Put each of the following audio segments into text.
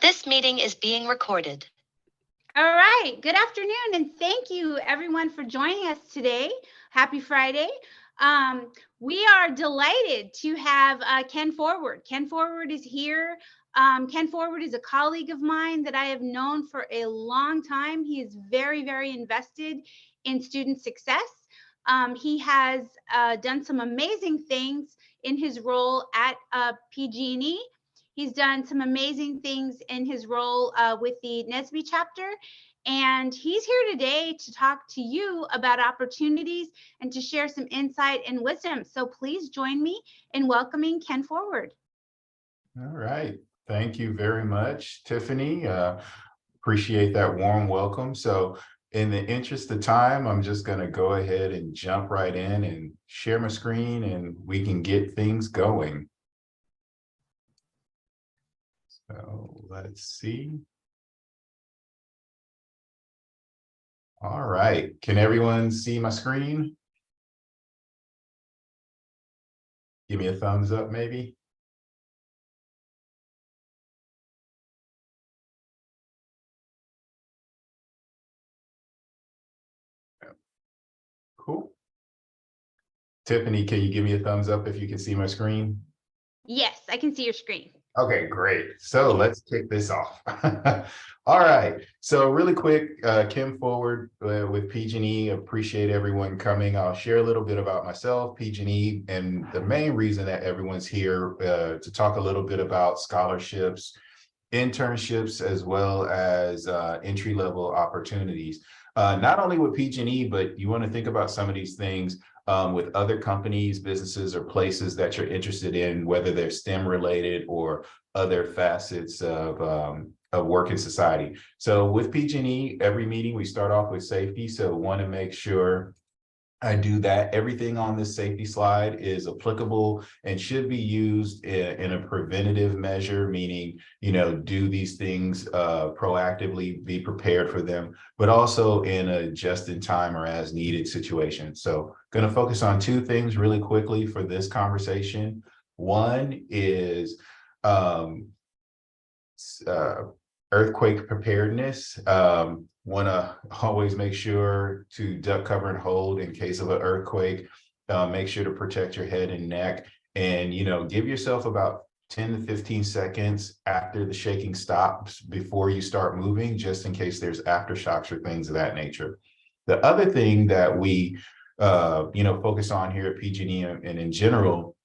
This meeting is being recorded. All right, good afternoon, and thank you everyone for joining us today. Happy Friday. We are delighted to have Ken Forward. Ken Forward is here. Ken Forward is a colleague of mine that I have known for a long time. He is very, very invested in student success. He has done some amazing things in his role at PG&E. He's done some amazing things in his role with the NSBE chapter. And he's here today to talk to you about opportunities and to share some insight and wisdom. So please join me in welcoming Ken Forward. All right. Thank you very much, Tiffany. Appreciate that warm welcome. So in the interest of time, I'm just going to go ahead and jump right in and share my screen and we can get things going. So let's see. All right. Can everyone see my screen? Give me a thumbs up, maybe. Cool. Tiffany, can you give me a thumbs up if you can see my screen? Yes, I can see your screen. Okay, great. So let's kick this off. All right. So really quick, Kim Forward with PG&E. Appreciate everyone coming. I'll share a little bit about myself, PG&E, and the main reason that everyone's here to talk a little bit about scholarships, internships, as well as entry-level opportunities. Not only with PG&E, but you want to think about some of these things with other companies, businesses, or places that you're interested in, whether they're STEM related or other facets of work in society. So with PG&E, every meeting we start off with safety. So want to make sure I do that. Everything on this safety slide is applicable and should be used in a preventative measure, meaning, do these things proactively, be prepared for them, but also in a just-in-time or as-needed situation. So going to focus on two things really quickly for this conversation. One is earthquake preparedness. Want to always make sure to duck, cover, and hold in case of an earthquake. Make sure to protect your head and neck, and give yourself about 10 to 15 seconds after the shaking stops before you start moving, just in case there's aftershocks or things of that nature. The other thing that we focus on here at PG&E and in general,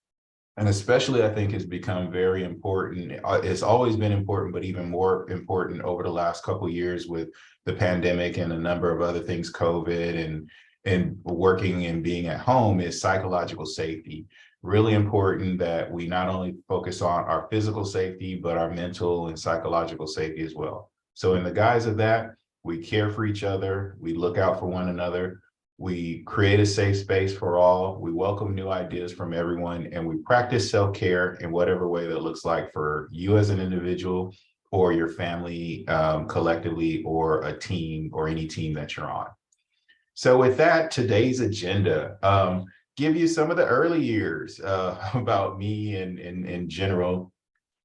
and especially I think has become very important. It's always been important, but even more important over the last couple of years with the pandemic and a number of other things, COVID and working and being at home, is psychological safety. Really important that we not only focus on our physical safety, but our mental and psychological safety as well. So in the guise of that, we care for each other, we look out for one another, we create a safe space for all, we welcome new ideas from everyone, and we practice self-care in whatever way that looks like for you as an individual or your family collectively, or a team, or any team that you're on. So with that, today's agenda, give you some of the early years about me and in general,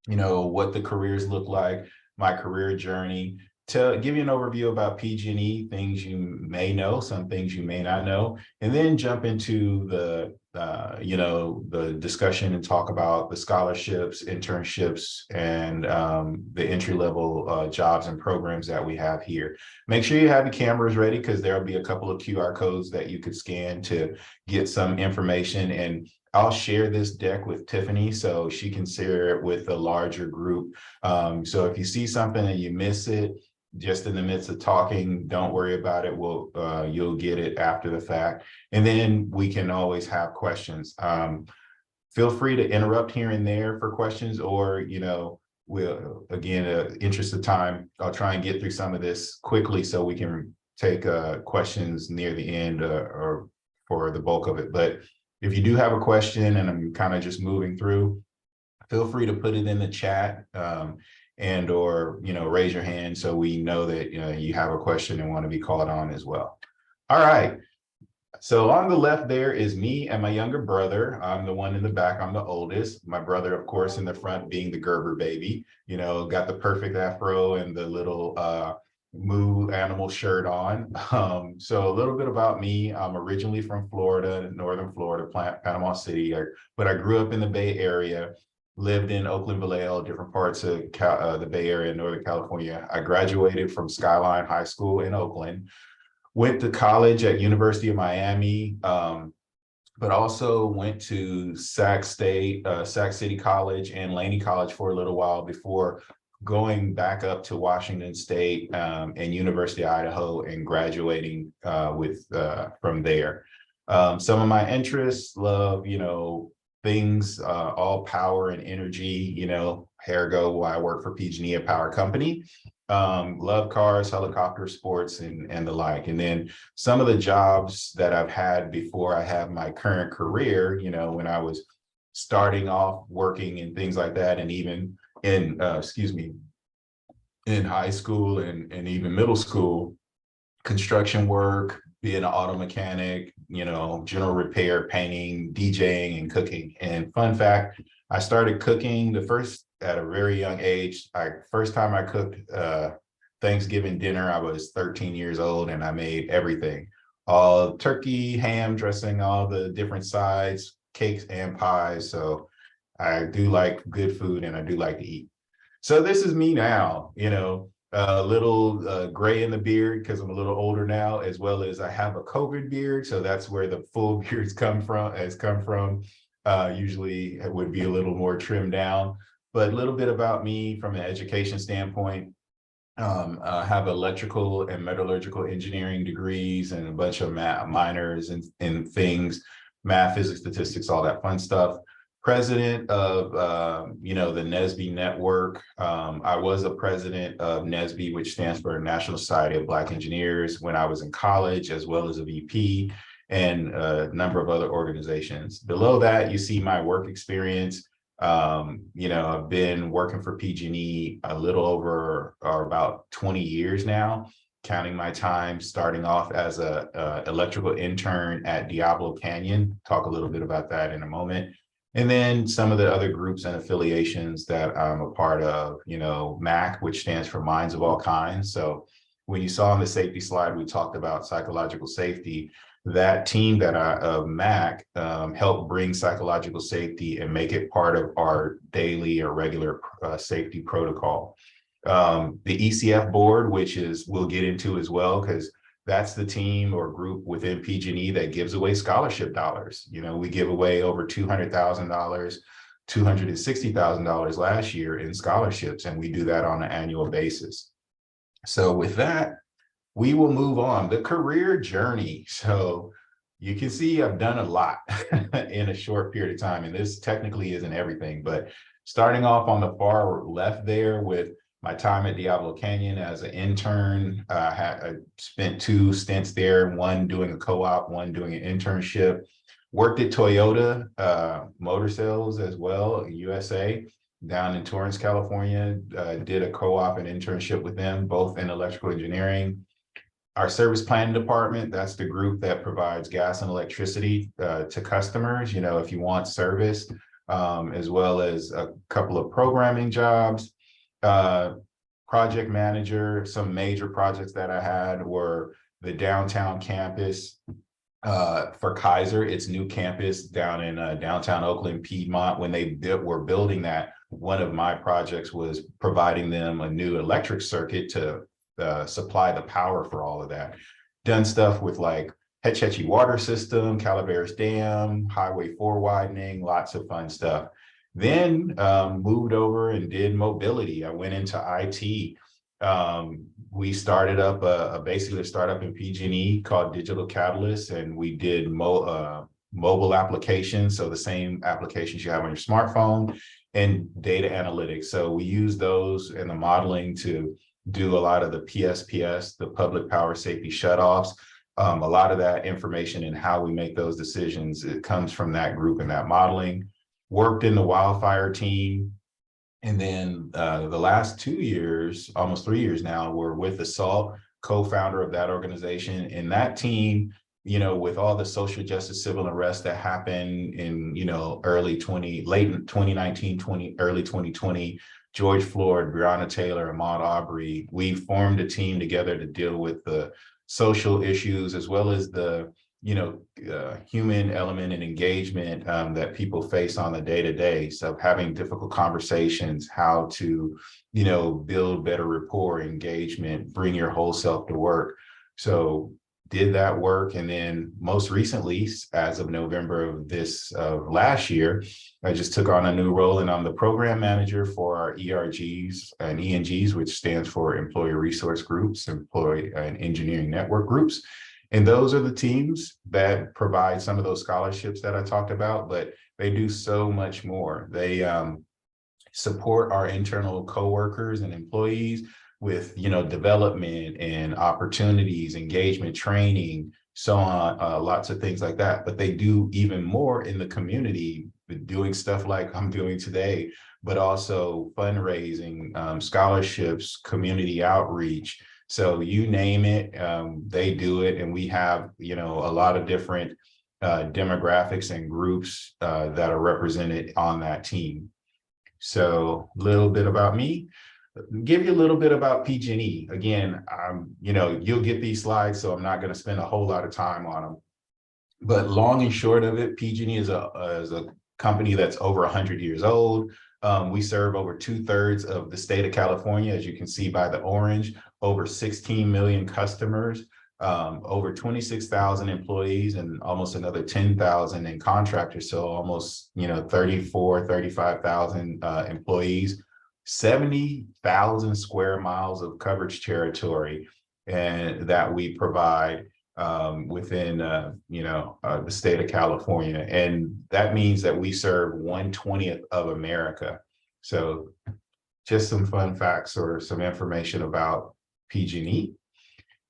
what the careers look like, my career journey, to give you an overview about PG&E, things you may know, some things you may not know, and then jump into the discussion and talk about the scholarships, internships, and the entry-level jobs and programs that we have here. Make sure you have your cameras ready, because there'll be a couple of QR codes that you could scan to get some information. And I'll share this deck with Tiffany so she can share it with a larger group. So if you see something and you miss it, just in the midst of talking, don't worry about it. You'll get it after the fact. And then we can always have questions. Feel free to interrupt here and there for questions, or, we'll, again, interest of time, I'll try and get through some of this quickly so we can take questions near the end or for the bulk of it. But if you do have a question and I'm kind of just moving through, feel free to put it in the chat. And or raise your hand so we know that you have a question and want to be called on as well. All right. So on the left there is me and my younger brother. I'm the one in the back. I'm the oldest. My brother, of course, in the front being the Gerber baby, got the perfect afro and the little moo animal shirt on. So a little bit about me. I'm originally from Florida, northern Florida, Panama City, but I grew up in the Bay Area, lived in Oakland, Vallejo, different parts of the Bay Area, Northern California. I graduated from Skyline High School in Oakland. Went to college at University of Miami, but also went to Sac City College and Laney College for a little while before going back up to Washington State and University of Idaho and graduating from there. Some of my interests, love, things, all power and energy, ergo, why I work for PG&E, a power company. Love cars, helicopter sports, and the like. And then some of the jobs that I've had before I have my current career, when I was starting off working and things like that, and even in in high school and even middle school, construction work, being an auto mechanic, general repair, painting, DJing, and cooking. And fun fact, I started cooking at a very young age. First time I cooked Thanksgiving dinner, I was 13 years old, and I made everything. All turkey, ham, dressing, all the different sides, cakes and pies. So I do like good food and I do like to eat. So this is me now, a little gray in the beard because I'm a little older now, as well as I have a COVID beard. So that's where the full beards come from. Usually it would be a little more trimmed down, but a little bit about me from an education standpoint. I have electrical and metallurgical engineering degrees and a bunch of minors and things, math, physics, statistics, all that fun stuff. President of, the NSBE network. I was a president of NSBE, which stands for National Society of Black Engineers, when I was in college, as well as a VP and a number of other organizations. Below that, you see my work experience. I've been working for PG&E a little over or about 20 years now, counting my time, starting off as a electrical intern at Diablo Canyon. Talk a little bit about that in a moment. And then some of the other groups and affiliations that I'm a part of, MAC, which stands for Minds of All Kinds. So when you saw on the safety slide, we talked about psychological safety. That team of MAC helped bring psychological safety and make it part of our daily or regular safety protocol. The ECF board, which we'll get into as well, because that's the team or group within PG&E that gives away scholarship dollars. We give away over $200,000, $260,000 last year in scholarships, and we do that on an annual basis. So with that, we will move on. The career journey. So you can see I've done a lot in a short period of time, and this technically isn't everything, but starting off on the far left there with my time at Diablo Canyon as an intern. I spent 2 stints there, one doing a co-op, one doing an internship. Worked at Toyota Motor Sales as well, USA, down in Torrance, California. Did a co-op and internship with them, both in electrical engineering. Our service planning department, that's the group that provides gas and electricity to customers, if you want service, as well as a couple of programming jobs. Project manager. Some major projects that I had were the downtown campus for Kaiser, its new campus down in downtown Oakland, Piedmont. When they were building that, one of my projects was providing them a new electric circuit to supply the power for all of that. Done stuff with like Hetch Hetchy water system, Calaveras Dam, Highway 4 widening, lots of fun stuff. Then moved over and did mobility. I went into IT. We started up basically a startup in PG&E called Digital Catalyst, and we did mobile applications. So the same applications you have on your smartphone, and data analytics. So we use those in the modeling to do a lot of the PSPS, the public power safety shutoffs. A lot of that information and how we make those decisions, it comes from that group and that modeling. Worked in the wildfire team. And then the last 2 years, almost 3 years now, we're with Assault, co-founder of that organization. And that team with all the social justice civil unrest that happened in, late 2019, early 2020, George Floyd, Breonna Taylor, Ahmaud Arbery, we formed a team together to deal with the social issues as well as the, human element and engagement that people face on the day-to-day. So having difficult conversations, how to, build better rapport, engagement, bring your whole self to work. So did that work. And then most recently, as of November of last year, I just took on a new role, and I'm the program manager for our ERGs and ENGs, which stands for Employee Resource Groups, Employee and Engineering Network Groups. And those are the teams that provide some of those scholarships that I talked about, but they do so much more. They support our internal coworkers and employees with, development and opportunities, engagement, training, so on, lots of things like that. But they do even more in the community, doing stuff like I'm doing today, but also fundraising, scholarships, community outreach. So you name it, they do it. And we have, a lot of different demographics and groups that are represented on that team. So a little bit about me. Give you a little bit about PG&E. Again, you'll get these slides, so I'm not going to spend a whole lot of time on them. But long and short of it, PG&E is a company that's over 100 years old. We serve over 2/3 of the state of California, as you can see by the orange, over 16 million customers, over 26,000 employees, and almost another 10,000 in contractors. So almost, 35,000 employees. 70,000 square miles of coverage territory and that we provide within the state of California. And that means that we serve 1/20th of America. So just some fun facts or some information about PG&E.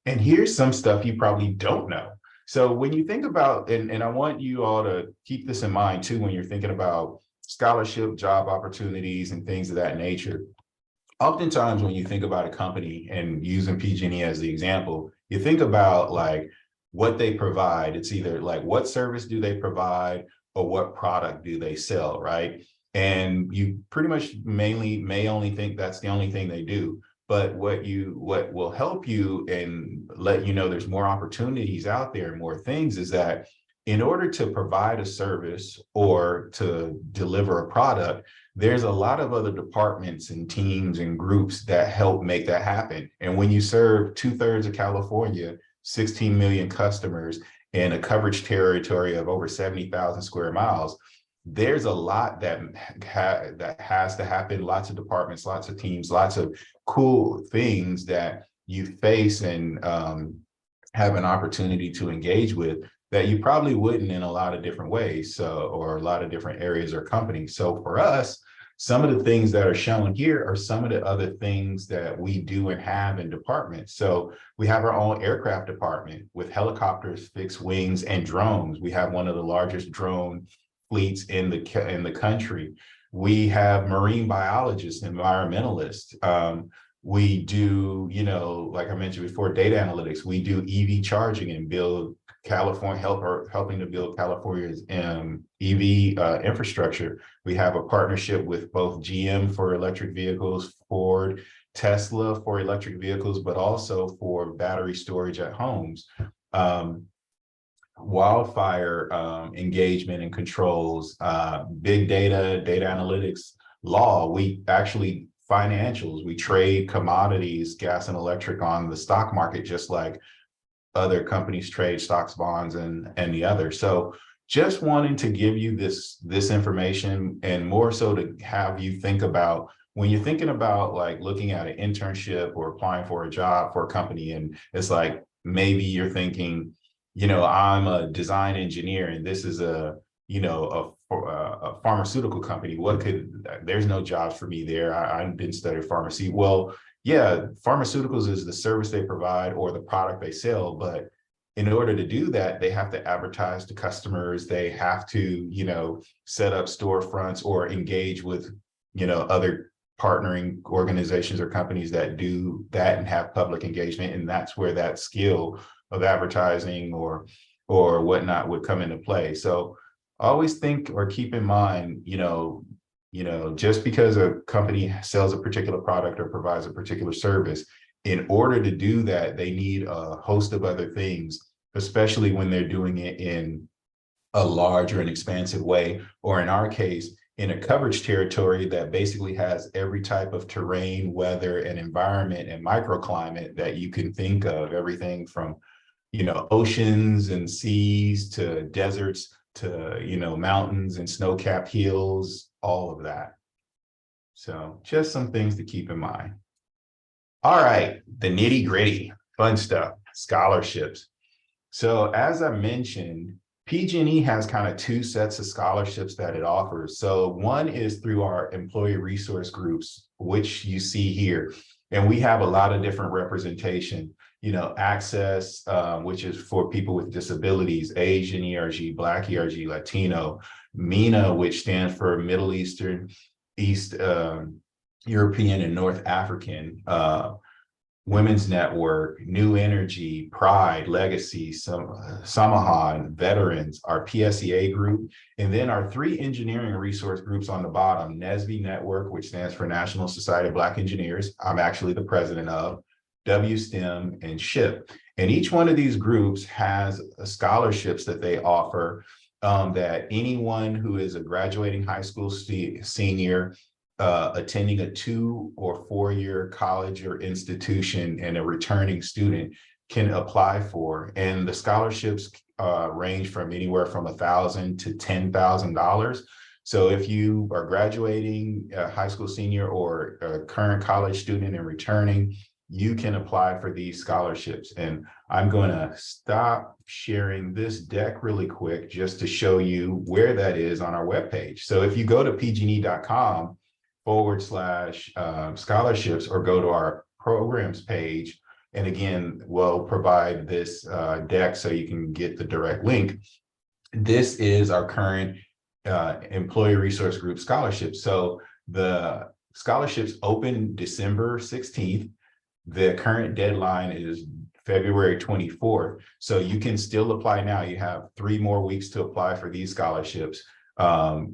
And here's some stuff you probably don't know. So when you think about, and I want you all to keep this in mind too, when you're thinking about scholarship, job opportunities, and things of that nature. Oftentimes when you think about a company, and using PG&E as the example, you think about like what they provide. It's either like what service do they provide or what product do they sell, right? And you pretty much may only think that's the only thing they do. But what will help you and let you know there's more opportunities out there and more things is that in order to provide a service or to deliver a product, there's a lot of other departments and teams and groups that help make that happen. And when you serve 2/3 of California, 16 million customers, and a coverage territory of over 70,000 square miles, there's a lot that has to happen, lots of departments, lots of teams, lots of cool things that you face and have an opportunity to engage with that you probably wouldn't in a lot of different ways, or a lot of different areas or companies. So for us, some of the things that are shown here are some of the other things that we do and have in departments. So we have our own aircraft department with helicopters, fixed wings, and drones. We have one of the largest drone fleets in the country. We have marine biologists, environmentalists. We do, like I mentioned before, data analytics. We do EV charging and build California, helping to build California's EV infrastructure. We have a partnership with both GM for electric vehicles, Ford, Tesla for electric vehicles, but also for battery storage at homes. Wildfire engagement and controls, big data analytics, law. We actually financials. We trade commodities, gas and electric on the stock market, just like other companies trade stocks, bonds, and the other. So just wanting to give you this information, and more so to have you think about when you're thinking about like looking at an internship or applying for a job for a company, and it's like maybe you're thinking, I'm a design engineer and this is a pharmaceutical company. There's no jobs for me there. I didn't study pharmacy. Well, yeah, pharmaceuticals is the service they provide or the product they sell. But in order to do that, they have to advertise to customers. They have to, set up storefronts or engage with, other partnering organizations or companies that do that and have public engagement. And that's where that skill of advertising or or whatnot would come into play. So always think or keep in mind, just because a company sells a particular product or provides a particular service, in order to do that, they need a host of other things, especially when they're doing it in a large or an expansive way, or in our case, in a coverage territory that basically has every type of terrain, weather, and environment and microclimate that you can think of, everything from, oceans and seas to deserts to, mountains and snow-capped hills, all of that. So just some things to keep in mind. All right, the nitty-gritty, fun stuff, scholarships. So as I mentioned, PG&E has kind of two sets of scholarships that it offers. So one is through our employee resource groups, which you see here. And we have a lot of different representation, Access, which is for people with disabilities, Asian ERG, Black ERG, Latino, MENA, which stands for Middle Eastern, East European, and North African, Women's Network, New Energy, Pride, Legacy, Samahan, Veterans, our PSEA group, and then our three engineering resource groups on the bottom, NSBE Network, which stands for National Society of Black Engineers. I'm actually the president of WSTEM and SHIP. And each one of these groups has scholarships that they offer that anyone who is a graduating high school senior, attending a 2 or 4 year college or institution, and a returning student can apply for. And the scholarships range from anywhere from $1,000 to $10,000. So if you are graduating a high school senior or a current college student and returning, you can apply for these scholarships. And I'm going to stop sharing this deck really quick just to show you where that is on our webpage. So if you go to pgne.com/scholarships, or go to our programs page, and again, we'll provide this deck so you can get the direct link. This is our current employee resource group scholarship. So the scholarships open December 16th. The current deadline is February 24th. So you can still apply now. You have 3 more weeks to apply for these scholarships.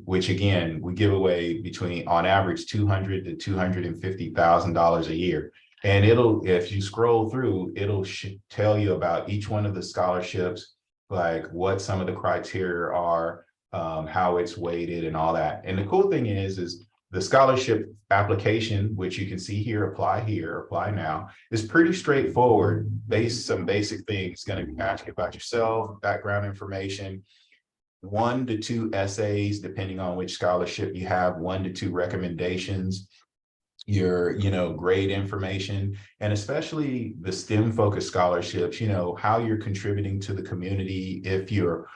Which again, we give away between, on average, $200,000 to $250,000 a year. And if you scroll through, it'll tell you about each one of the scholarships, like what some of the criteria are, how it's weighted and all that. And the cool thing is the scholarship application, which you can see here, apply now, is pretty straightforward. Some basic things, going to ask you about yourself, background information, 1 to 2 essays, depending on which scholarship you have, 1 to 2 recommendations, your, grade information, and especially the STEM focused scholarships, how you're contributing to the community, if you're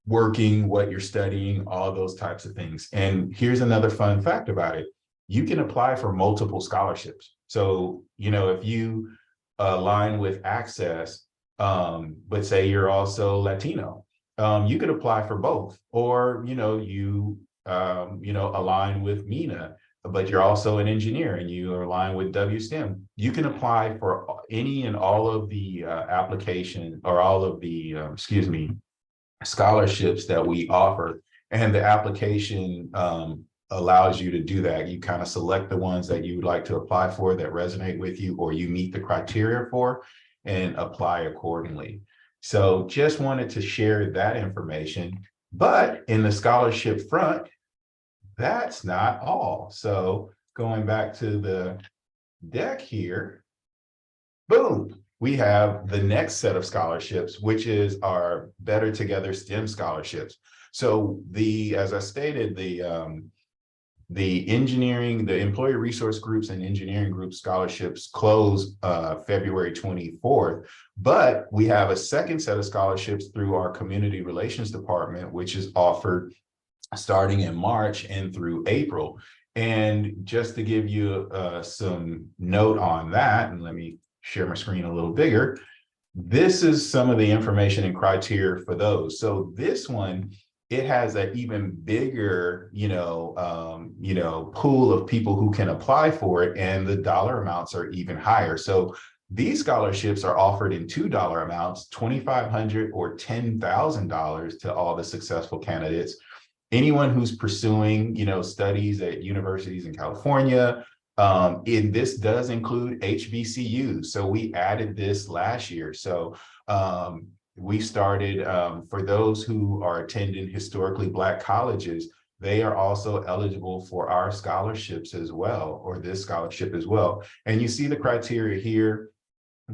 working, what you're studying, all those types of things. And here's another fun fact about it. You can apply for multiple scholarships. So, if you align with Access, but say you're also Latino, you could apply for both, or, you align with MENA, but you're also an engineer and you are aligned with WSTEM. You can apply for any and all of the application, or all of the, scholarships that we offer. And the application allows you to do that. You kind of select the ones that you would like to apply for that resonate with you, or you meet the criteria for, and apply accordingly. So just wanted to share that information. But in the scholarship front, that's not all. So going back to the deck here, boom, we have the next set of scholarships, which is our Better Together STEM scholarships. So as I stated, the employee resource groups and engineering group scholarships close February 24th, but we have a second set of scholarships through our community relations department, which is offered starting in March and through April. And just to give you some note on that, and let me share my screen a little bigger, this is some of the information and criteria for those. So this one, it has an even bigger, pool of people who can apply for it, and the dollar amounts are even higher. So These scholarships are offered in $2 amounts, $2,500 or $10,000 to all the successful candidates. Anyone who's pursuing, studies at universities in California, and this does include HBCUs. So we added this last year. So we started, for those who are attending historically Black colleges, they are also eligible for our scholarships as well, or this scholarship as well. And you see the criteria here: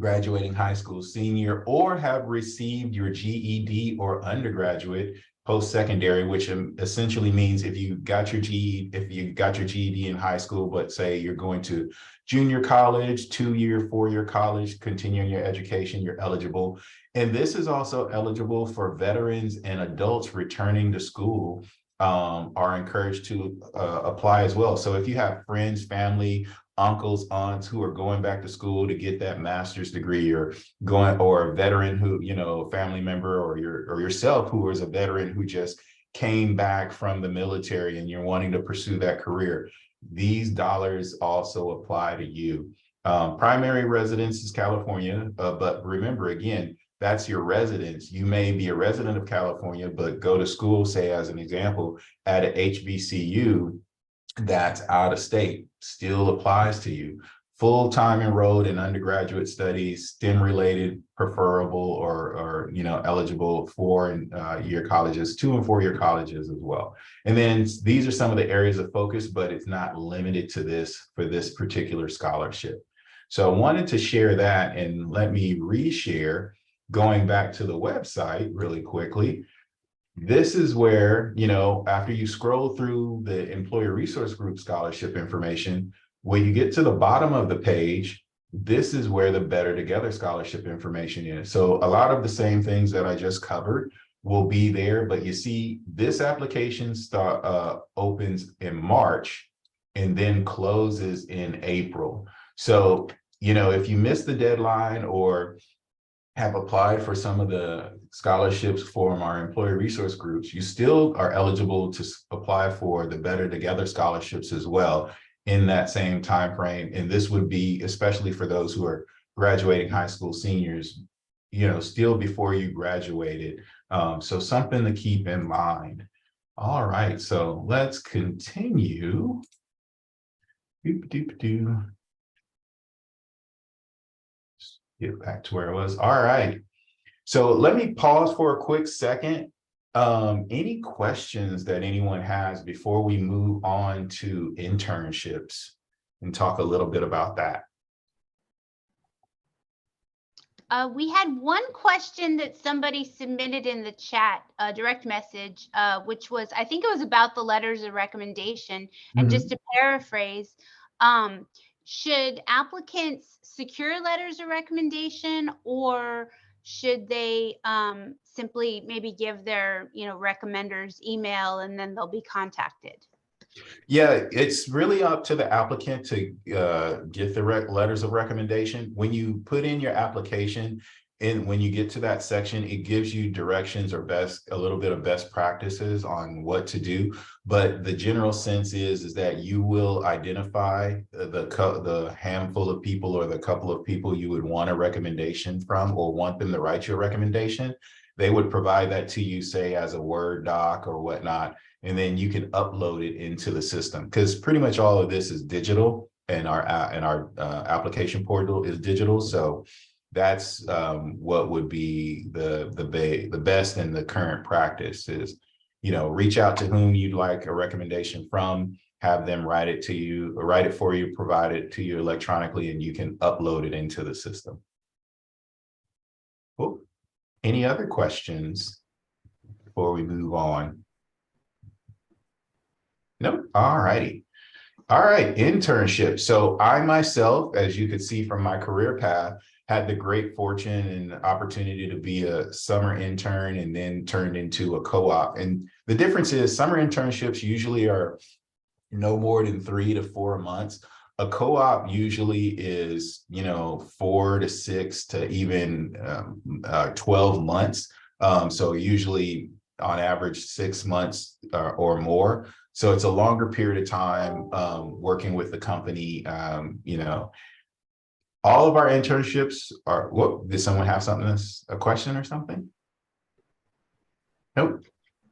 graduating high school senior, or have received your GED or undergraduate post-secondary, which essentially means if you got your GED in high school, but say you're going to junior college, 2-year, 4-year college, continuing your education, you're eligible. And this is also eligible for veterans and adults returning to school, are encouraged to apply as well. So if you have friends, family, uncles, aunts who are going back to school to get that master's degree, or a veteran who, family member, or yourself who is a veteran who just came back from the military and you're wanting to pursue that career, these dollars also apply to you. Primary residence is California, but remember, again, that's your residence. You may be a resident of California, but go to school, say as an example, at an HBCU that's out of state, still applies to you. Full-time enrolled in undergraduate studies, STEM related, preferable, or eligible for year colleges, 2- and 4-year colleges as well. And then these are some of the areas of focus, but it's not limited to this for this particular scholarship. So I wanted to share that, and let me reshare, going back to the website really quickly. This is where, after you scroll through the Employer Resource Group scholarship information, when you get to the bottom of the page, this is where the Better Together scholarship information is. So a lot of the same things that I just covered will be there, but you see this application opens in March and then closes in April. So, if you missed the deadline or have applied for some of the scholarships from our employee resource groups, you still are eligible to apply for the Better Together scholarships as well in that same time frame. And this would be especially for those who are graduating high school seniors, still before you graduated. So something to keep in mind. All right, so let's continue. Get back to where it was. All right. So let me pause for a quick second. Any questions that anyone has before we move on to internships and talk a little bit about that? We had one question that somebody submitted in the chat, a direct message, which was, I think it was about the letters of recommendation. And just to paraphrase, should applicants secure letters of recommendation, or should they simply maybe give their recommenders email and then they'll be contacted? Yeah, it's really up to the applicant to get the letters of recommendation. When you put in your application, and when you get to that section, it gives you directions or a little bit of best practices on what to do. But the general sense is that you will identify the handful of people or the couple of people you would want a recommendation from or want them to write your recommendation. They would provide that to you, say, as a Word doc or whatnot, and then you can upload it into the system, because pretty much all of this is digital, and our application portal is digital. So that's what would be the best and the current practice is, reach out to whom you'd like a recommendation from, have them write it for you, provide it to you electronically, and you can upload it into the system. Cool. Any other questions before we move on? Nope. All righty. All right, internship. So I myself, as you could see from my career path, had the great fortune and opportunity to be a summer intern and then turned into a co-op. And the difference is summer internships usually are no more than 3 to 4 months. A co-op usually is, 4 to 6 to even 12 months. So usually on average 6 months or more. So it's a longer period of time working with the company, all of our internships are, whoop, did someone have something, a question or something? Nope.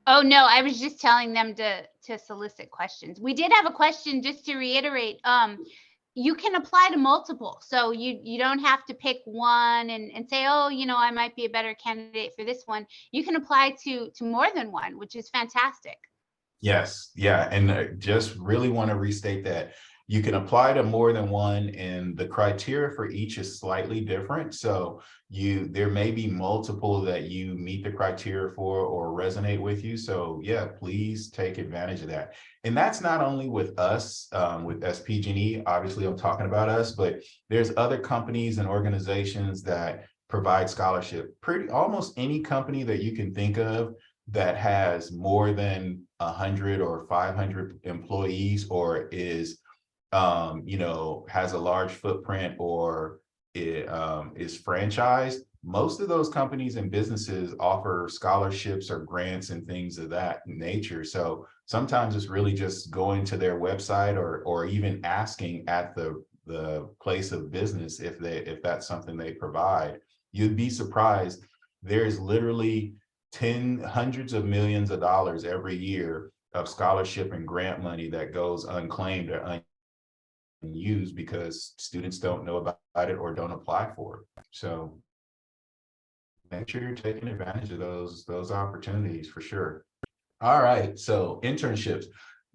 Oh, no, I was just telling them to solicit questions. We did have a question, just to reiterate. You can apply to multiple. So you don't have to pick one and say, oh, I might be a better candidate for this one. You can apply to more than one, which is fantastic. Yes, yeah, and just really want to restate that you can apply to more than one, and the criteria for each is slightly different. So there may be multiple that you meet the criteria for or resonate with you. So yeah, please take advantage of that. And that's not only with us, with PG&E, obviously I'm talking about us, but there's other companies and organizations that provide scholarship. Almost any company that you can think of that has more than 100 or 500 employees, or is has a large footprint, or is franchised. Most of those companies and businesses offer scholarships or grants and things of that nature. So sometimes it's really just going to their website, or even asking at the place of business if that's something they provide. You'd be surprised. There's literally hundreds of millions of dollars every year of scholarship and grant money that goes unclaimed or unused because students don't know about it or don't apply for it. So make sure you're taking advantage of those opportunities for sure. All right, so internships,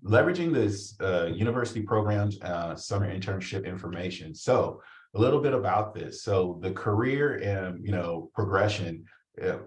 leveraging this university programs, summer internship information. So a little bit about this. So the career and progression.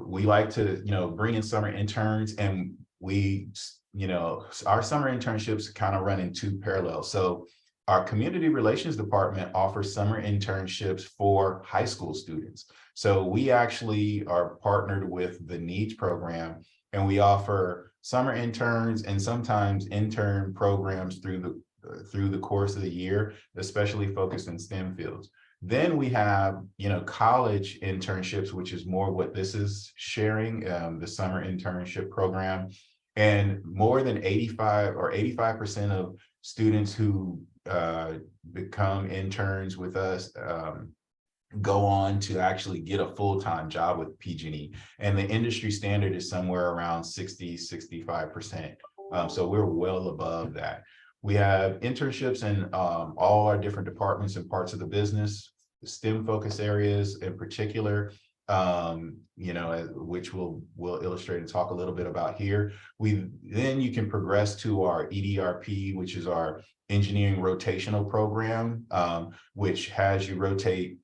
We like to bring in summer interns, and our summer internships kind of run in two parallels. So our community relations department offers summer internships for high school students. So we actually are partnered with the NEEDS program, and we offer summer interns and sometimes intern programs through the course of the year, especially focused in STEM fields. Then we have, college internships, which is more what this is sharing, the summer internship program. And more than 85% of students who become interns with us go on to actually get a full-time job with PG&E. And the industry standard is somewhere around 65%. So we're well above that. We have internships in all our different departments and parts of the business, STEM focus areas in particular, which we'll illustrate and talk a little bit about here. Then you can progress to our EDRP, which is our engineering rotational program, which has you rotate,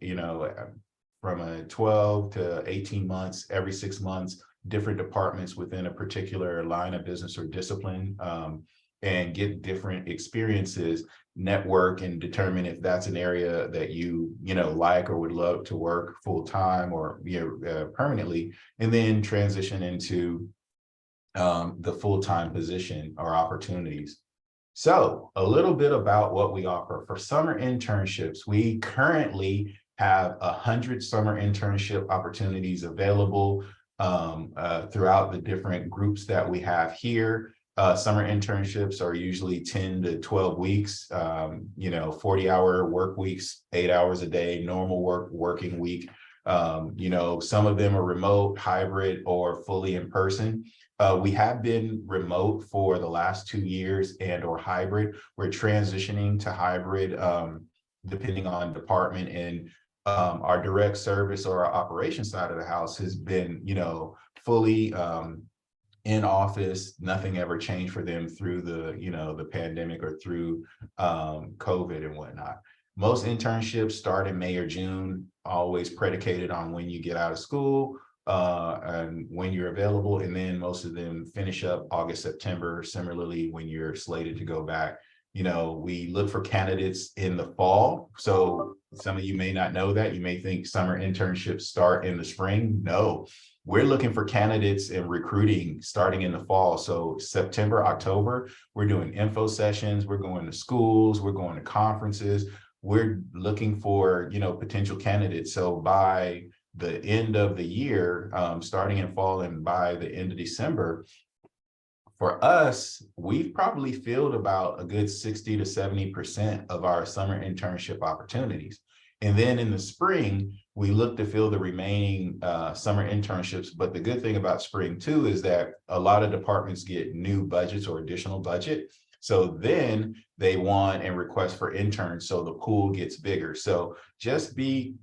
from a 12 to 18 months, every 6 months, different departments within a particular line of business or discipline, and get different experiences, network, and determine if that's an area that you like or would love to work full time or permanently, and then transition into the full-time position or opportunities. So a little bit about what we offer for summer internships. We currently have 100 summer internship opportunities available throughout the different groups that we have here. Summer internships are usually 10 to 12 weeks, 40-hour work weeks, 8 hours a day, normal working week. Some of them are remote, hybrid, or fully in person. We have been remote for the last 2 years and/or hybrid. We're transitioning to hybrid depending on department, and our direct service or our operations side of the house has been, fully in office. Nothing ever changed for them through the pandemic or through COVID and whatnot. Most internships start in May or June, always predicated on when you get out of school and when you're available. And then most of them finish up August, September, similarly when you're slated to go back. We look for candidates in the fall. So some of you may not know that. You may think summer internships start in the spring. No, we're looking for candidates and recruiting starting in the fall. So September, October, we're doing info sessions. We're going to schools. We're going to conferences. We're looking for, potential candidates. So by the end of the year, starting in fall and by the end of December, for us, we've probably filled about a good 60 to 70% of our summer internship opportunities. And then in the spring, we look to fill the remaining summer internships. But the good thing about spring too is that a lot of departments get new budgets or additional budget. So then they want and request for interns, so the pool gets bigger. So just be,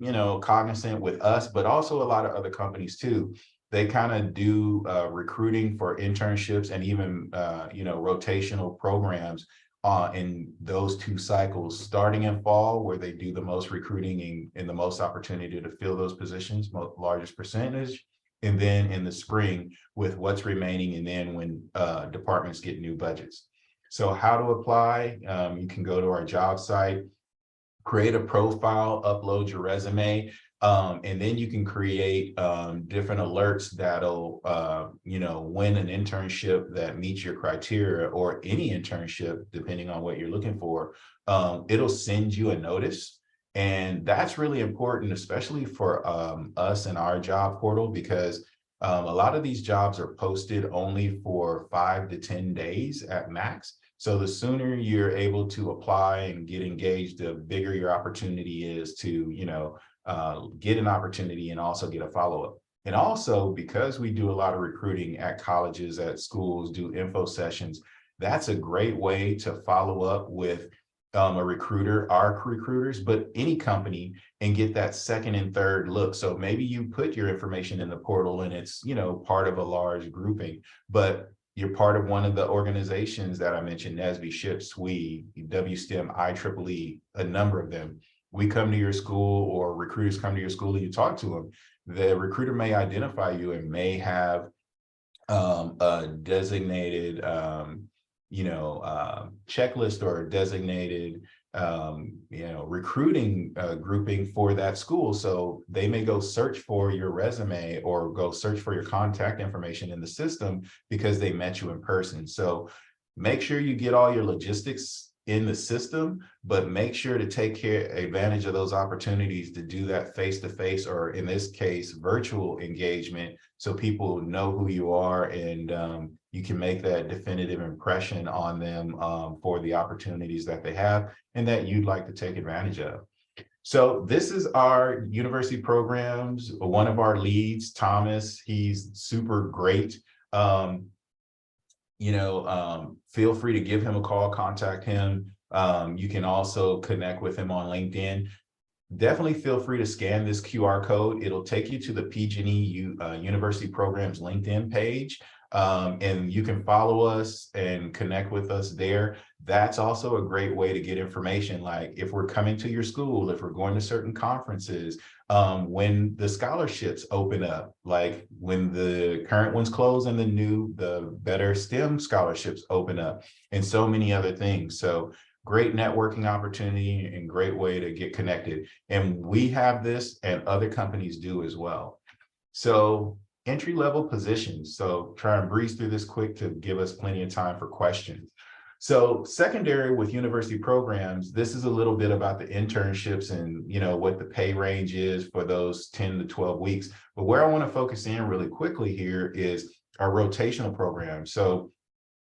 cognizant with us, but also a lot of other companies too. They kind of do recruiting for internships and even, rotational programs in those 2 cycles, starting in fall, where they do the most recruiting and the most opportunity to fill those positions, largest percentage, and then in the spring with what's remaining, and then when departments get new budgets. So how to apply, you can go to our job site, create a profile, upload your resume, and then you can create different alerts that'll, when an internship that meets your criteria, or any internship, depending on what you're looking for, it'll send you a notice. And that's really important, especially for us in our job portal, because a lot of these jobs are posted only for 5 to 10 days at max. So the sooner you're able to apply and get engaged, the bigger your opportunity is to, get an opportunity and also get a follow-up. And also, because we do a lot of recruiting at colleges, at schools, do info sessions, that's a great way to follow up with a recruiter, our recruiters, but any company, and get that second and third look. So maybe you put your information in the portal and it's, part of a large grouping, but you're part of one of the organizations that I mentioned, NSBE, SHIP, SWE, WSTEM, IEEE, a number of them. We come to your school, or recruiters come to your school, and you talk to them. The recruiter may identify you and may have a designated, checklist or a designated, recruiting grouping for that school. So they may go search for your resume or go search for your contact information in the system because they met you in person. So make sure you get all your logistics in the system, but make sure to take advantage of those opportunities to do that face-to-face, or in this case, virtual engagement, so people know who you are, and you can make that definitive impression on them for the opportunities that they have and that you'd like to take advantage of. So this is our university programs. One of our leads, Thomas, he's super great. Feel free to give him a call, contact him. You can also connect with him on LinkedIn. Definitely feel free to scan this QR code. It'll take you to the PG&E University Programs LinkedIn page. And you can follow us and connect with us there. That's also a great way to get information, like if we're coming to your school, if we're going to certain conferences, when the scholarships open up, like when the current ones close and the better STEM scholarships open up, and so many other things. So great networking opportunity and great way to get connected. And we have this, and other companies do as well. So entry-level positions. So try and breeze through this quick to give us plenty of time for questions. So secondary with university programs, this is a little bit about the internships and what the pay range is for those 10 to 12 weeks. But where I want to focus in really quickly here is our rotational program. So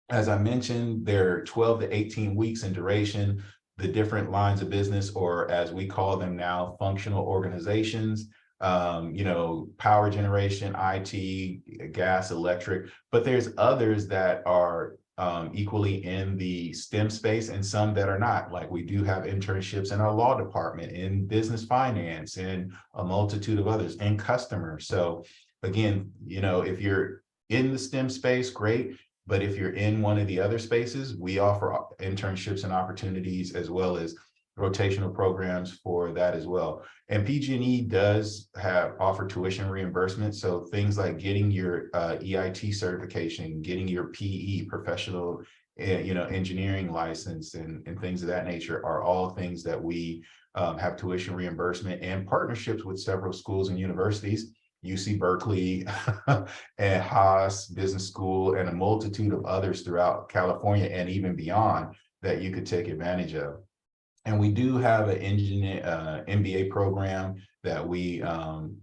as I mentioned, they're 12 to 18 weeks in duration. The different lines of business, or as we call them now, functional organizations, power generation, IT, gas, electric, but there's others that are equally in the STEM space, and some that are not. Like we do have internships in our law department, in business finance, and a multitude of others, and customer. So again, if you're in the STEM space, great. But if you're in one of the other spaces, we offer internships and opportunities, as well as rotational programs for that as well. And PG&E does offer tuition reimbursement. So things like getting your EIT certification, getting your PE, professional engineering license, and things of that nature are all things that we have tuition reimbursement and partnerships with several schools and universities. UC Berkeley and Haas Business School, and a multitude of others throughout California and even beyond that you could take advantage of. And we do have an MBA program that we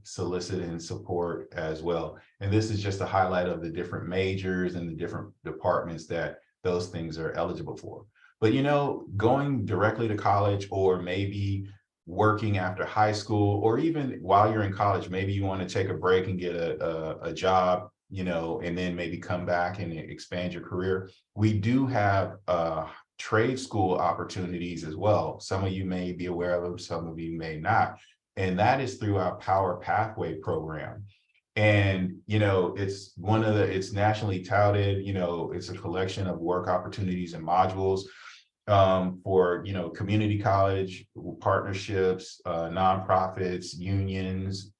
solicit and support as well. And this is just a highlight of the different majors and the different departments that those things are eligible for. But going directly to college, or maybe working after high school, or even while you're in college, maybe you want to take a break and get a job, you know, and then maybe come back and expand your career. We do have trade school opportunities as well. Some of you may be aware of them, some of you may not. And that is through our Power Pathway program. And, you know, it's nationally touted, you know, it's a collection of work opportunities and modules for, you know, community college partnerships, nonprofits, unions,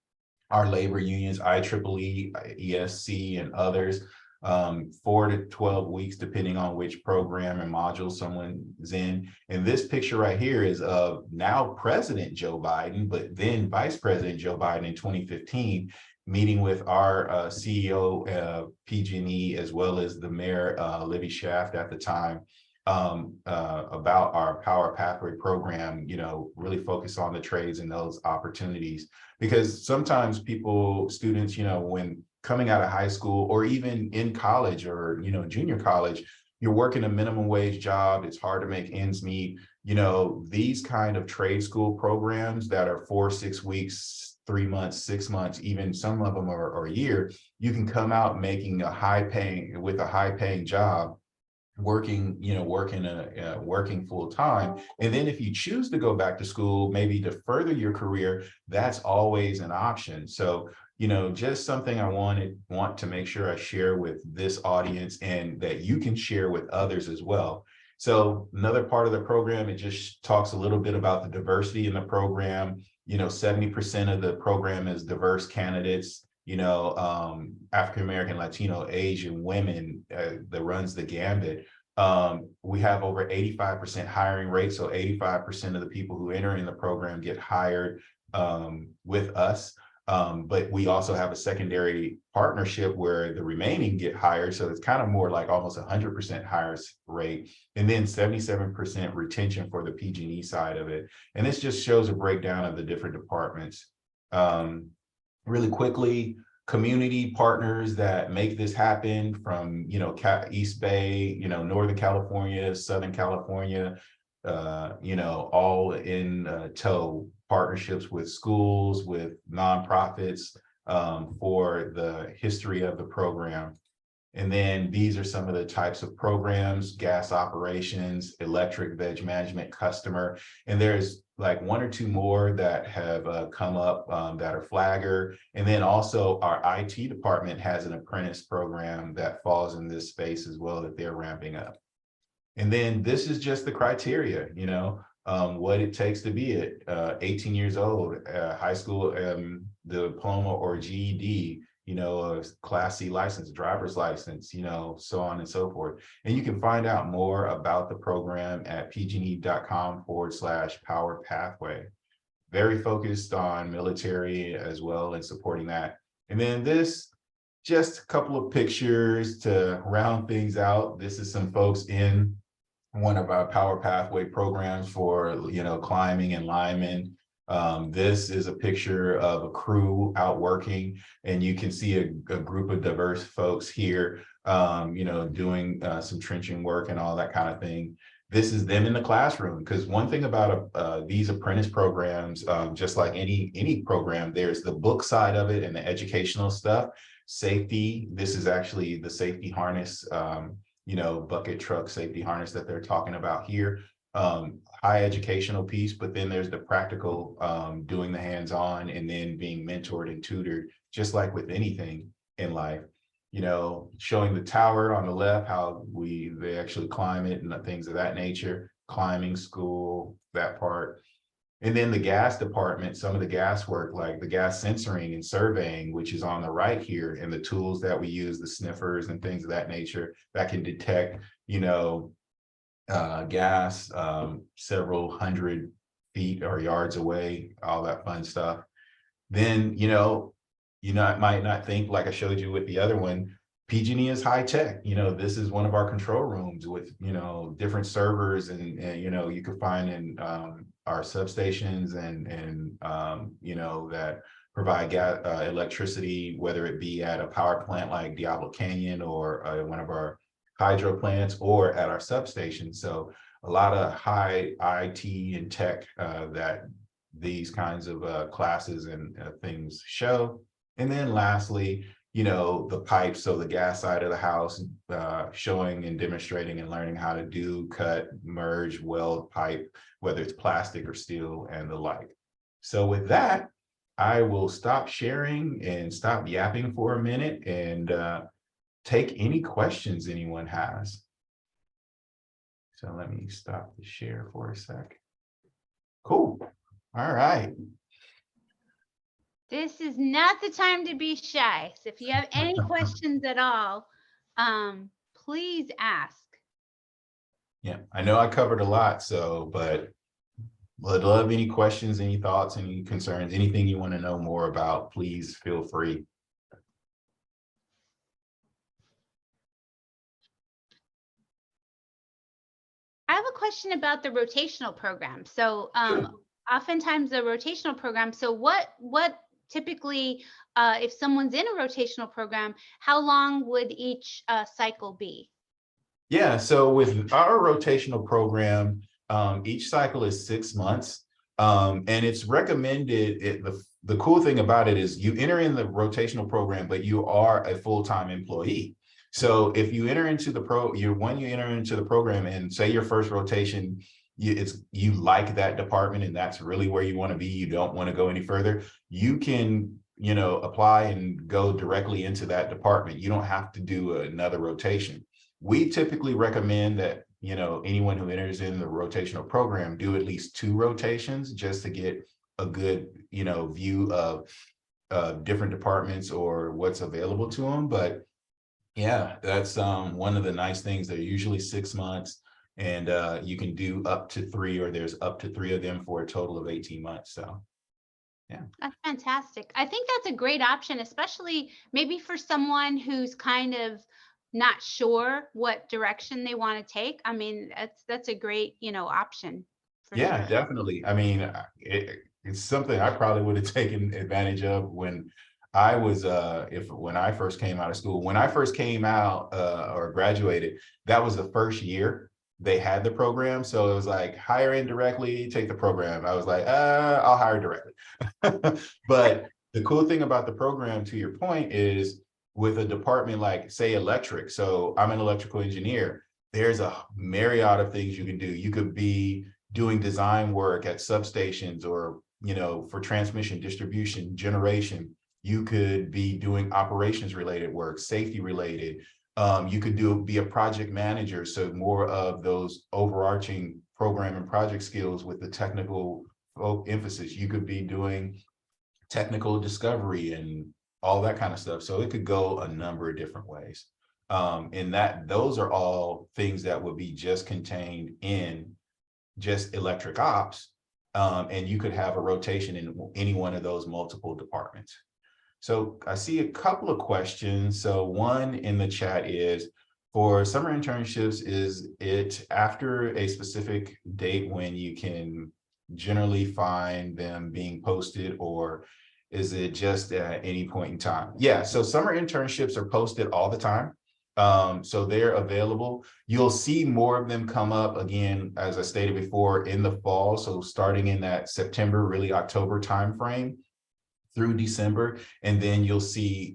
our labor unions, IEEE, ESC, and others, 4 to 12 weeks, depending on which program and module someone's in. And this picture right here is of now President Joe Biden, but then Vice President Joe Biden in 2015, meeting with our CEO, PG&E, as well as the Mayor, Libby Schaaf at the time, about our Power Pathway program, you know, really focus on the trades and those opportunities. Because sometimes students, you know, when coming out of high school or even in college or, you know, junior college, you're working a minimum wage job, it's hard to make ends meet. You know, these kind of trade school programs that are 4, 6 weeks, 3 months, 6 months, even some of them are a year, you can come out making a high paying job, working full time. And then if you choose to go back to school, maybe to further your career, that's always an option. So, you know, just something I want to make sure I share with this audience and that you can share with others as well. So another part of the program, it just talks a little bit about the diversity in the program. You know, 70% of the program is diverse candidates, you know, African-American, Latino, Asian, women, that runs the gambit. We have over 85% hiring rate. So 85% of the people who enter in the program get hired with us. But we also have a secondary partnership where the remaining get hired. So it's kind of more like almost 100% hires rate, and then 77% retention for the PG&E side of it. And this just shows a breakdown of the different departments. Really quickly, community partners that make this happen from, you know, East Bay, you know, Northern California, Southern California, you know, all in tow. Partnerships with schools, with nonprofits, for the history of the program. And then these are some of the types of programs: gas operations, electric, veg management, customer. And there's like 1 or 2 more that have come up that are flagger. And then also our IT department has an apprentice program that falls in this space as well that they're ramping up. And then this is just the criteria, you know, what it takes to be it. 18 years old, high school diploma or GED, you know, a Class C license, driver's license, you know, so on and so forth. And you can find out more about the program at pgne.com/power pathway. Very focused on military as well and supporting that. And then this, just a couple of pictures to round things out. This is some folks in one of our Power Pathway programs for, you know, climbing and linemen. This is a picture of a crew out working, and you can see a group of diverse folks here, you know, doing some trenching work and all that kind of thing. This is them in the classroom, because one thing about these apprentice programs, just like any program, there's the book side of it and the educational stuff. Safety, this is actually the safety harness, you know, bucket truck safety harness that they're talking about here. High educational piece, but then there's the practical, doing the hands-on and then being mentored and tutored, just like with anything in life. You know, showing the tower on the left, how they actually climb it and things of that nature, climbing school, that part. And then the gas department, some of the gas work, like the gas sensoring and surveying, which is on the right here, and the tools that we use, the sniffers and things of that nature that can detect, you know, gas several hundred feet or yards away, all that fun stuff. Then, you know, might not think, like I showed you with the other one, PG&E is high tech. You know, this is one of our control rooms with, you know, different servers and you know, you can find in our substations and you know, that provide electricity, whether it be at a power plant like Diablo Canyon or one of our hydro plants or at our substation. So a lot of high IT and tech that these kinds of classes and things show. And then lastly, you know, the pipes, so the gas side of the house, showing and demonstrating and learning how to do, cut, merge, weld pipe, whether it's plastic or steel and the like. So with that, I will stop sharing and stop yapping for a minute and take any questions anyone has. So let me stop the share for a sec. Cool. All right. This is not the time to be shy. So if you have any questions at all, please ask. Yeah, I know I covered a lot, so, but would love any questions, any thoughts, any concerns, anything you want to know more about, please feel free. I have a question about the rotational program. So oftentimes the rotational program, so what typically, if someone's in a rotational program, how long would each cycle be? Yeah, so with our rotational program, each cycle is 6 months. And it's recommended, the cool thing about it is you enter in the rotational program, but you are a full-time employee. So if you enter into the when you enter into the program and say your first rotation, you like that department and that's really where you want to be, you don't want to go any further, you can, you know, apply and go directly into that department. You don't have to do another rotation. We typically recommend that, you know, anyone who enters in the rotational program do at least 2 rotations just to get a good, you know, view of different departments or what's available to them. But yeah, that's one of the nice things. They're usually 6 months, and you can do up to 3, or there's up to 3 of them for a total of 18 months. So yeah, That's fantastic. I think that's a great option, especially maybe for someone who's kind of not sure what direction they want to take. I mean, that's a great, you know, option for yeah, sure. definitely. I mean, it's something I probably would have taken advantage of when I was when I first came out of school. When I first came out or graduated, that was the first year they had the program. So it was like, hire in directly, take the program. I was like, I'll hire directly. But the cool thing about the program, to your point, is with a department like, say, electric. So I'm an electrical engineer. There's a myriad of things you can do. You could be doing design work at substations, or, you know, for transmission, distribution, generation. You could be doing operations related work, safety related. You could be a project manager, so more of those overarching program and project skills with the technical emphasis. You could be doing technical discovery and all that kind of stuff. So it could go a number of different ways. And those are all things that would be just contained in just electric ops. And you could have a rotation in any one of those multiple departments. So I see a couple of questions. So one in the chat is, for summer internships, is it after a specific date when you can generally find them being posted, or is it just at any point in time? Yeah, so summer internships are posted all the time. So they're available. You'll see more of them come up again, as I stated before, in the fall. So starting in that September, really October timeframe through December, and then you'll see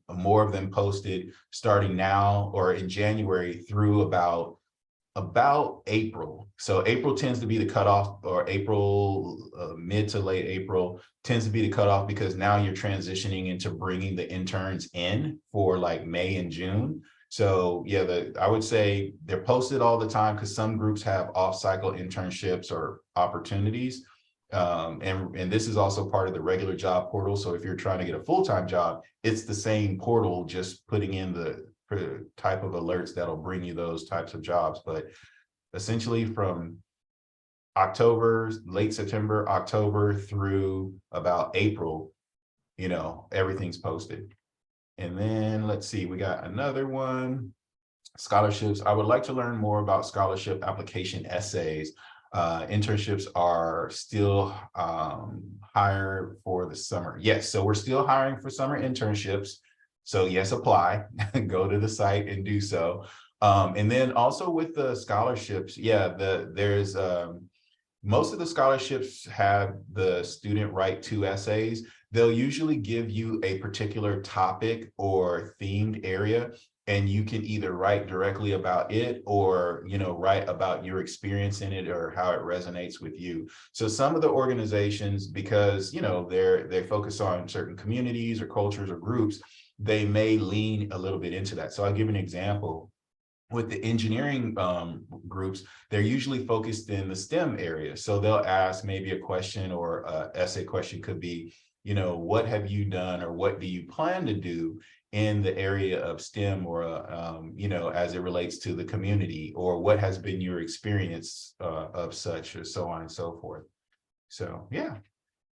more of them posted starting now or in January through about April. So April tends to be the cutoff, or April, mid to late April tends to be the cutoff, because now you're transitioning into bringing the interns in for like May and June. So yeah, I would say they're posted all the time, because some groups have off-cycle internships or opportunities. And this is also part of the regular job portal. So if you're trying to get a full-time job, it's the same portal, just putting in the type of alerts that'll bring you those types of jobs. But essentially from October, late September, October through about April, you know, everything's posted. And then let's see, we got another one. Scholarships. I would like to learn more about scholarship application essays. Internships are still hired for the summer. Yes, so we're still hiring for summer internships. So yes, apply, go to the site and do so. And then also with the scholarships, yeah, there's most of the scholarships have the student write 2 essays. They'll usually give you a particular topic or themed area, and you can either write directly about it or, write about your experience in it or how it resonates with you. So some of the organizations, because, they focus on certain communities or cultures or groups, they may lean a little bit into that. So I'll give an example. With the engineering groups, they're usually focused in the STEM area. So they'll ask maybe a question, or a essay question could be, what have you done or what do you plan to do in the area of STEM, or, as it relates to the community, or what has been your experience of such, or so on and so forth. So, yeah.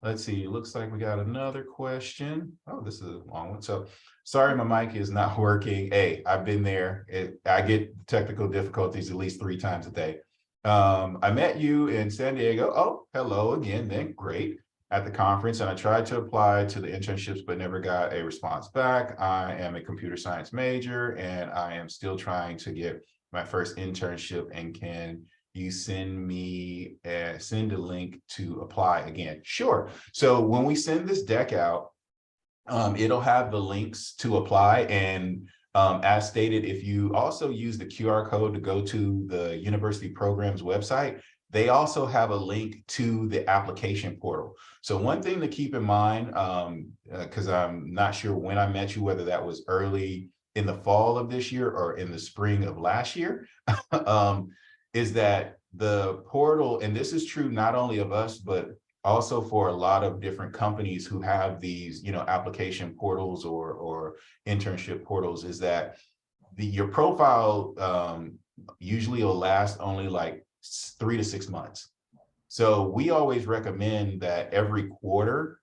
Let's see, it looks like we got another question. Oh, this is a long one. So sorry, my mic is not working. Hey, I've been there. I get technical difficulties at least 3 times a day. I met you in San Diego. Oh, hello again, then great. At the conference, and I tried to apply to the internships, but never got a response back. I am a computer science major, and I am still trying to get my first internship. And can you send a link to apply again? Sure. So when we send this deck out, it'll have the links to apply. And as stated, if you also use the QR code to go to the university program's website, they also have a link to the application portal. So one thing to keep in mind, because I'm not sure when I met you, whether that was early in the fall of this year or in the spring of last year, is that the portal, and this is true not only of us, but also for a lot of different companies who have these, application portals or internship portals, is that your profile usually will last only like 3 to 6 months. So we always recommend that every quarter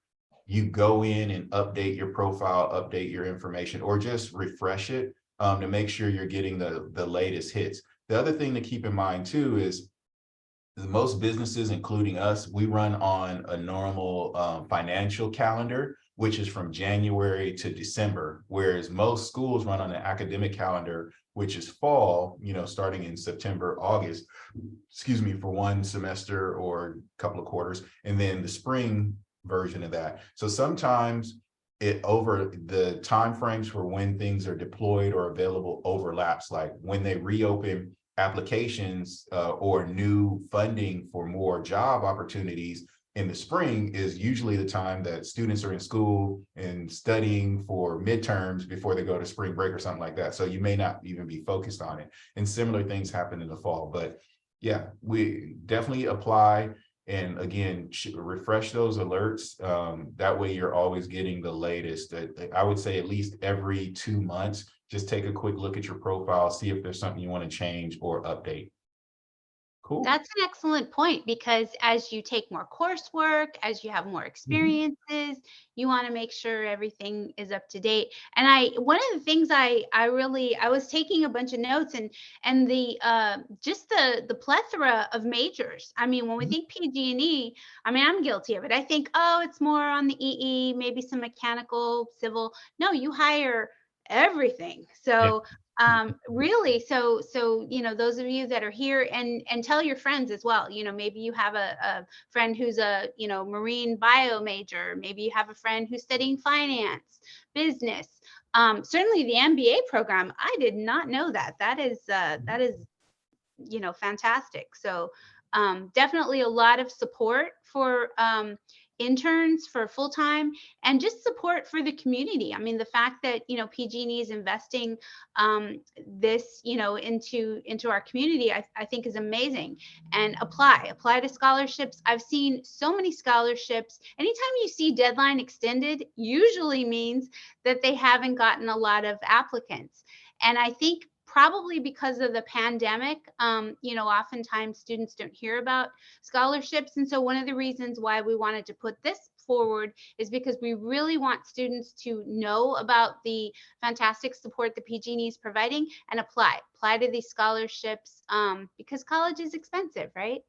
you go in and update your profile, update your information, or just refresh it to make sure you're getting the latest hits. The other thing to keep in mind too is most businesses, including us, we run on a normal financial calendar, which is from January to December, whereas most schools run on an academic calendar, which is fall, starting in September, August, for one semester or a couple of quarters, and then the spring version of that. So sometimes over the timeframes for when things are deployed or available overlaps, like when they reopen applications or new funding for more job opportunities in the spring is usually the time that students are in school and studying for midterms before they go to spring break or something like that. So you may not even be focused on it. And similar things happen in the fall. But yeah, we definitely apply. And again, refresh those alerts. That way you're always getting the latest. I would say at least every 2 months, just take a quick look at your profile, see if there's something you want to change or update. Cool. That's an excellent point, because as you take more coursework, as you have more experiences, you want to make sure everything is up to date. And one of the things I was taking a bunch of notes, and the just the plethora of majors. I mean, when we think PG&E, I mean, I'm guilty of it. I think, oh, it's more on the EE, maybe some mechanical, civil. No, you hire everything. So really, so those of you that are here, and tell your friends as well. Maybe you have a friend who's a marine bio major. Maybe you have a friend who's studying finance, business. Certainly the MBA program, I did not know that. That is fantastic. So definitely a lot of support for interns, for full-time, and just support for the community. I mean, the fact that PG&E is investing this into our community, I think is amazing. And apply to scholarships. I've seen so many scholarships. Anytime you see deadline extended, usually means that they haven't gotten a lot of applicants. And I think probably because of the pandemic, oftentimes students don't hear about scholarships. And so one of the reasons why we wanted to put this forward is because we really want students to know about the fantastic support the PG&E is providing and apply to these scholarships, because college is expensive, right?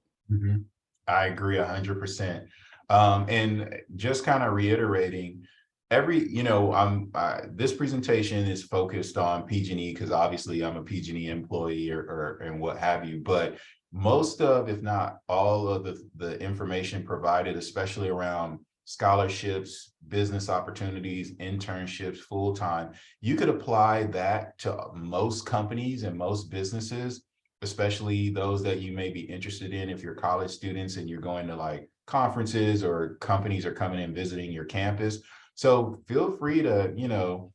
I agree 100%. And just kind of reiterating, this presentation is focused on PG&E because obviously I'm a PG&E employee or and what have you, but most of, if not all of the information provided, especially around scholarships, business opportunities, internships, full-time, you could apply that to most companies and most businesses, especially those that you may be interested in if you're college students and you're going to like conferences or companies are coming and visiting your campus. So feel free to,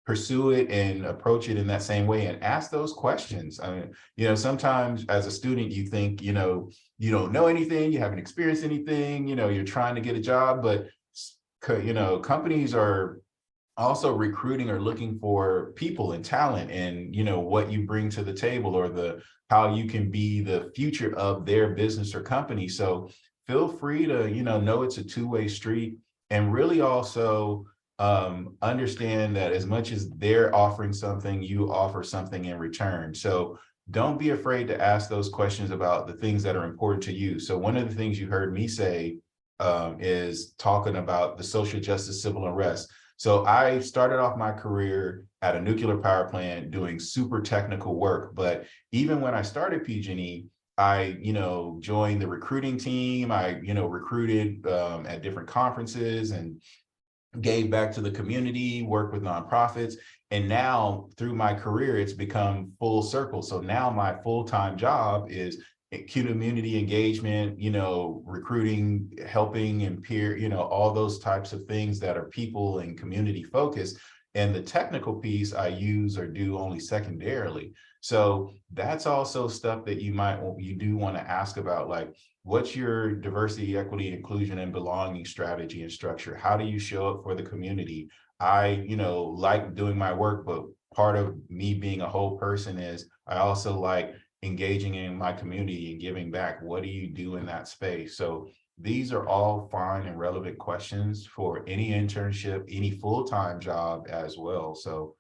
pursue it and approach it in that same way and ask those questions. I mean, sometimes as a student, you think, you don't know anything, you haven't experienced anything, you're trying to get a job, but, companies are also recruiting or looking for people and talent and, what you bring to the table or how you can be the future of their business or company. So feel free to, know it's a two-way street and really also understand that as much as they're offering something, you offer something in return. So don't be afraid to ask those questions about the things that are important to you. So one of the things you heard me say is talking about the social justice civil unrest. So I started off my career at a nuclear power plant doing super technical work. But even when I started PG&E, I, joined the recruiting team. I, recruited at different conferences and gave back to the community, worked with nonprofits. And now through my career, it's become full circle. So now my full-time job is community engagement, recruiting, helping and peer, all those types of things that are people and community focused. And the technical piece I use or do only secondarily. So that's also stuff that you do want to ask about, like, what's your diversity, equity, inclusion, and belonging strategy and structure? How do you show up for the community? I, like doing my work, but part of me being a whole person is I also like engaging in my community and giving back. What do you do in that space? So these are all fine and relevant questions for any internship, any full-time job as well. So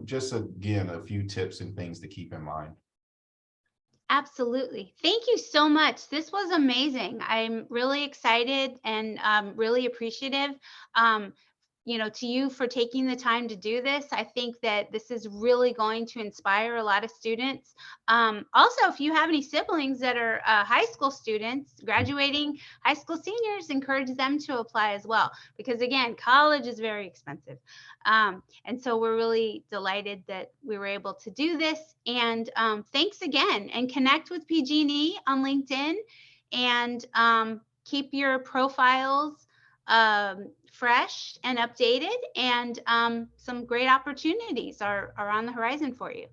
just again, a few tips and things to keep in mind. Absolutely. Thank you so much. This was amazing. I'm really excited and really appreciative. To you for taking the time to do this. I think that this is really going to inspire a lot of students. Also, if you have any siblings that are high school students, graduating high school seniors, encourage them to apply as well. Because again, college is very expensive. And so we're really delighted that we were able to do this. And thanks again. And connect with PG&E on LinkedIn and keep your profiles fresh and updated, and some great opportunities are on the horizon for you.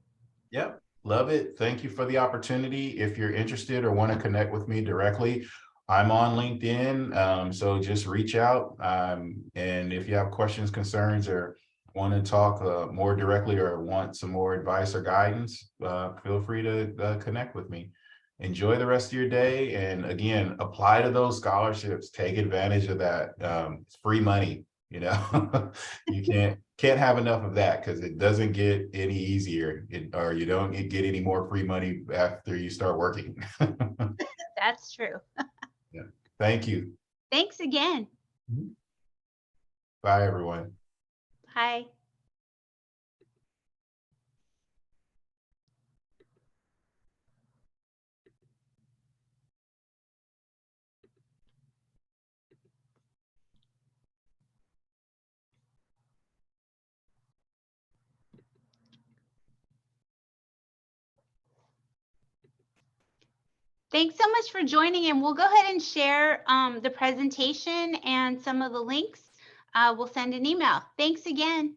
Yep, love it. Thank you for the opportunity. If you're interested or want to connect with me directly, I'm on LinkedIn, so just reach out. And if you have questions, concerns, or want to talk more directly or want some more advice or guidance, feel free to connect with me. Enjoy the rest of your day. And again, apply to those scholarships, take advantage of that. It's free money, you can't have enough of that because it doesn't get any easier or you don't get any more free money after you start working. That's true. Yeah. Thank you. Thanks again. Bye, everyone. Bye. Thanks so much for joining, and we'll go ahead and share the presentation and some of the links. We'll send an email. Thanks again.